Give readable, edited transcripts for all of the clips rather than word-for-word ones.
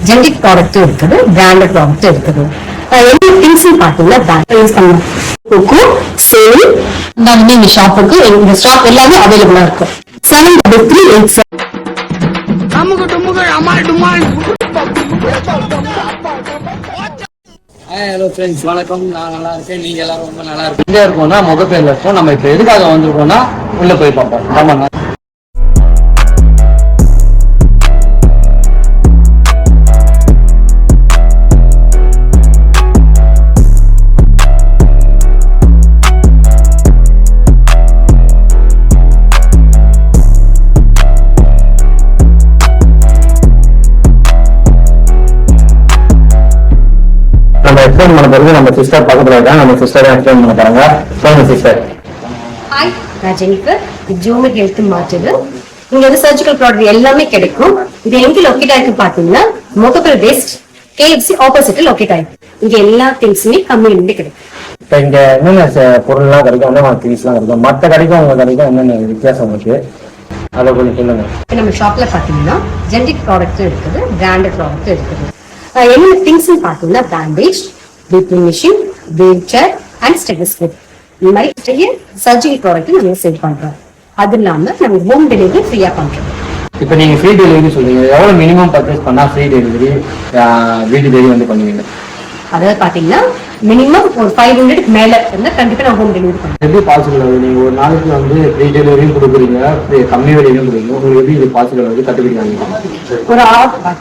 Generic ப்ராடக்ட்டும் இருக்குது, branded ப்ராடக்ட்டும் இருக்குது. என்ன திங்ஸ் பாத்தீங்கன்னா பேங்க் யூஸ் பண்ணலாம். கோகோ சேல் இந்தாலுமே இந்த ஷாப்புக்கு இந்த ஸ்டாக் எல்லாமே அவைலபிளா இருக்கு. 7337. ஹலோ ஃப்ரெண்ட்ஸ், வணக்கம். நான் நல்லா இருக்கேன், நீங்க எல்லாரும் ரொம்ப நல்லா இருக்கு. எங்க இருக்கோம்னா முகப்பேர்ல இருக்கோம். நம்ம இப்ப எதுக்காக வந்திருக்கோம்னா உள்ள போய் பார்ப்போம். ஆமாண்ணா, எக்ஸ்பிளைன் பண்ண பிறகு நம்ம சிஸ்டர் பக்கத்துல இருக்காங்க. நம்ம சிஸ்டர் எக்ஸ்பிளைன் பண்ண போறாங்க. சொல்லுங்க சிஸ்டர். ஹாய், நான் ஜெனிஃபர். ஜூமிக் ஹெல்த் மார்ட். இங்க வந்து சர்ஜிக்கல் ப்ராடக்ட் எல்லாமே கிடைக்கும். இது எங்க லொக்கேட் ஆயிருக்கு பாத்தீங்கன்னா முகப்பேர் வெஸ்ட் KFC ஆப்போசிட்ல லொக்கேட் ஆயிருக்கு. இங்க எல்லா திங்ஸுமே கம்மியில கிடைக்கும். இப்ப இங்க என்னென்ன பொருள்லாம் கிடைக்கும், என்னென்ன திங்ஸ்லாம் கிடைக்கும், மற்ற கடைக்கும் உங்க கடைக்கும் என்னென்ன வித்தியாசம் இருக்கு, அதை கொஞ்சம் சொல்லுங்க. நம்ம ஷாப்ல பாத்தீங்கன்னா ஜெனரிக் ப்ராடக்ட்டும் இருக்குது, பிராண்டட் ப்ராடக்ட்டும் இருக்குது. என்னென்ன திங்ஸ் பாத்தீங்கன்னா பேண்டேஜ், பிபிங் machine, wheelchair and stethoscope, இந்த மாதிரி சர்ஜிக்கல் ப்ராடக்ட் நாங்க சேல் பண்றோம். அது இல்லாம நாங்க ஹோம் டெலிவரி ஃப்ரீயா பண்றோம். இப்போ நீங்க ஃப்ரீ டெலிவரி சொல்றீங்க, எவ்வளவு மினிமம் பர்ச்சேஸ் பண்ணா ஃப்ரீ டெலிவரி வீட்டு டெலிவரி வந்து பண்ணுவீங்க? அதாவது பாத்தீங்கன்னா மினிமம் ஒரு 500 மேல இருந்தா கண்டிப்பா நான் ஹோம் டெலிவரி பண்ணுவேன். எப்படி பாசிபிள் ஆகுது? நீங்க ஒரு நாளைக்கு வந்து ஃப்ரீ டெலிவரியும் கொடுக்குறீங்க, கம்மி விலையும் கொடுக்குறீங்க, உங்களுக்கு எப்படி இது பாசிபிள் ஆகுது? கத்துக்கிட்டீங்க. ஒரு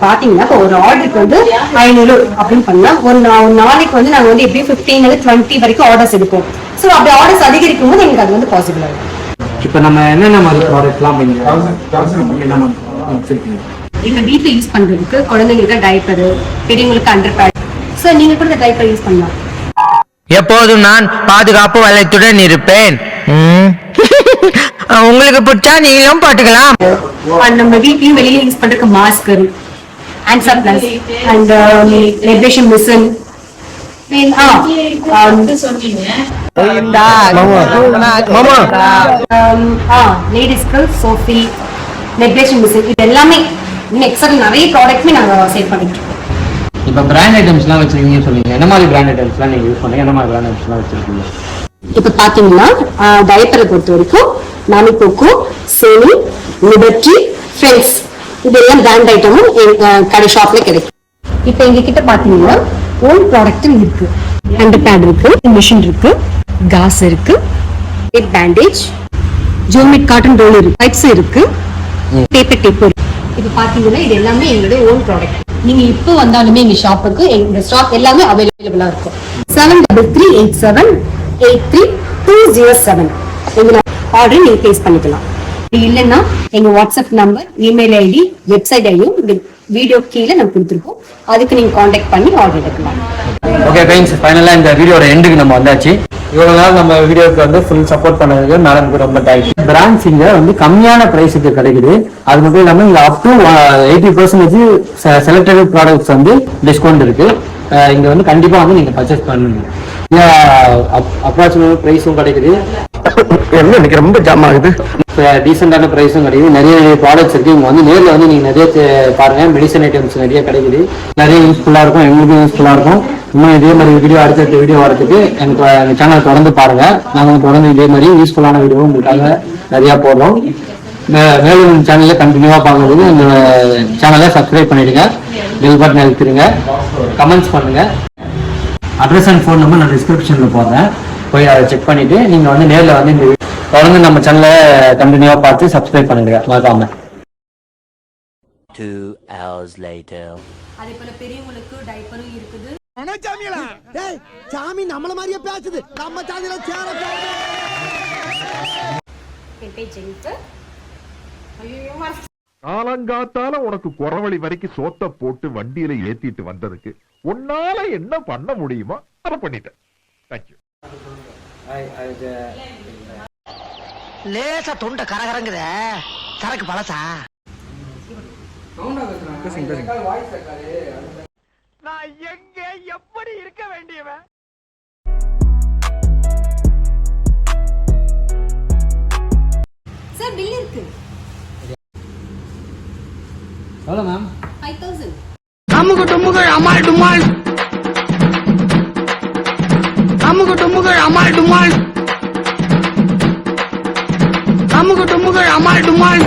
பாத்தீங்கன்னா ஒரு ஆர்டருக்கு வந்து 500 அப்படின்னு பண்ணா ஒரு நாளைக்கு வந்து நாங்க வந்து எப்படி 15 20 வரைக்கும் ஆர்டர்ஸ் எடுப்போம். சோ அப்படி ஆர்டர்ஸ் அதிகரிக்கும் போது எங்களுக்கு அது வந்து பாசிபிள் ஆகும். இப்ப நம்ம என்னென்ன மாதிரி ப்ராடக்ட்லாம் எங்க வீட்டுல யூஸ் பண்றதுக்கு குழந்தைங்களுக்கு டைப்பர், பெரியவங்களுக்கு அண்டர் பேட். சார் நீங்க கூட டைப்பர் யூஸ் பண்ணலாம். எப்போதும் நான் பாதுகாப்பு வளையத்துடன் இருப்பேன். உங்களுக்கு பிடிச்சா நீங்களும் போட்டுக்கலாம். நம்ம வீட்லயும் வெளியில யூஸ் பண்றதுக்கு mask, hand surplus and vibration machine, லேடிஸ்க்கு சோஃபி, வைப்ரேஷன் மிஷின், இது எல்லாமே இன்னும் எக்ஸ்ட்ரா நிறைய ப்ராடக்ட்மே நாங்க சேல் பண்ணிட்டு இருக்கோம். இப்போ பிராண்ட் ஐட்டம்ஸ்லாம் வச்சிருக்கீங்க சொல்லுங்க, என்ன மாதிரி பிராண்ட் ஐட்டம்ஸ்லாம் நீங்க யூஸ் பண்ணுங்க, என்ன மாதிரி பிராண்ட் ஐட்டம்ஸ்லாம் வச்சிருக்கீங்க? இப்ப பாத்தீங்கன்னா டைப்பரை பொறுத்த வரைக்கும் நானி கோகோ, சேனி, லிபர்ட்டி, ஃப்ரெண்ட்ஸ் இதெல்லாம் பிராண்ட் ஐட்டமும் கடை ஷாப்ல கிடைக்கும். இப்ப எங்க கிட்ட பாத்தீங்கன்னா ஓன் ப்ராடக்ட்டும் இருக்கு, ஹேண்ட் பேட் இருக்கு, மிஷின் இருக்கு, காஸ் இருக்கு, பேண்டேஜ், ஜோமிக் காட்டன் ரோல் இருக்கு, பைப்ஸ் இருக்கு, பேப்பர் டேப் இருக்கு. இப்ப பாத்தீங்கன்னா இது எல்லாமே எங்களுடைய ஓன் ப்ராடக்ட். நீங்க இப்போ வந்தாலுமே எங்க ஷாப்புக்கு எங்க ஸ்டாக் எல்லாமே அவைலபிளா இருக்கும். 7337833207 எங்க ஆர்டர் நீங்க பிளேஸ் பண்ணிக்கலாம். இல்லைன்னா எங்க WhatsApp number, email ID, website ஐடியும் வீடியோ கீழே நம்ம கொடுத்துருக்கோம். அதுக்கு நீங்க கான்டாக்ட் பண்ணி ஆர்டர் எடுக்கலாம். ஓகே ஃப்ரெண்ட்ஸ், ஃபைனலா இந்த வீடியோட எண்டுக்கு நம்ம வந்தாச்சு. இவ்வளவு நாள் நம்ம வீடியோக்கு வந்து ஃபுல் சப்போர்ட் பண்ணதுக்கு மேடம்க்கு ரொம்ப தேங்க்ஸ். பிராண்ட்ஸ் இங்க வந்து கம்மியான பிரைஸுக்கு கிடைக்குது. அது மட்டும் இல்லாமல் இங்க அப் டு 80% செலக்டட் ப்ராடக்ட்ஸ் வந்து டிஸ்கவுண்ட் இருக்கு. இங்க வந்து கண்டிப்பா வந்து நீங்க பர்ச்சேஸ் பண்ணுங்க. அப்ராக்சிமேட் பிரைஸும் கிடைக்குது, எனக்கு ரொம்ப ஜாம் ஆகுது, டீசெண்டான பிரைஸும் கிடைக்குது. நிறைய ப்ராடக்ட்ஸ் இருக்கு. இங்க வந்து நேரில் வந்து நீங்க நிறைய பாருங்க. மெடிசன் ஐட்டம்ஸ் நிறைய கிடைக்குது, நிறைய யூஸ்ஃபுல்லா இருக்கும், எங்களுக்கும் யூஸ்ஃபுல்லா இருக்கும். இன்னும் இதே மாதிரி வீடியோ அடுத்த வீடியோ வரதுக்கு எங்க சேனல் தொடர்ந்து பாருங்க. நாங்கள் தொடர்ந்து இதே மாதிரி யூஸ்ஃபுல்லான வீடியோ உங்களுக்காக நிறைய போடுறோம். மேலும் சேனல்ல கண்டினியூவா பார்க்கும்போது இந்த சேனலை சப்ஸ்கிரைப் பண்ணிடுங்க, பெல் பட்டன் அழுத்திடுங்க, கமெண்ட்ஸ் பண்ணுங்க. அட்ரஸ் அண்ட் ஃபோன் நம்பர் நான் டிஸ்கிரிப்ஷன்ல போடுறேன், போய் அதை செக் பண்ணிட்டு நீங்க வந்து நேரில் வந்து இந்த தொடர்ந்து நம்ம சேனலை கண்டினியூவா பார்த்து சப்ஸ்கிரைப் பண்ணிடுங்க மறக்காம. 2 hours later. அதே போல பெரியவங்களுக்கு டைப்பரும் இருக்குது. சாமி நம்மள மாதிரியே பேசுது, நம்ம சாதியில சேர காலங்காத்தால உனக்கு குறவழி வரைக்கும் சோத்த போட்டு வண்டியில ஏத்திட்டு வந்ததுக்கு உன்னால என்ன பண்ண முடியுமோ அதை பண்ணிட்டேன். தேங்க்யூ. லேசா தொண்டை கரகரங்குத, சரக்கு பழசா? நான் எங்க எப்படி இருக்க வேண்டியவன்? சார் பில் இருக்கு. எவ்வளவு மேம்? 5000. அமுகு டுமுகள் அமால் டுமால் அமுகு டுமுகள் அமால் டுமால் அமுகு டுமுகள் அமால் டுமால்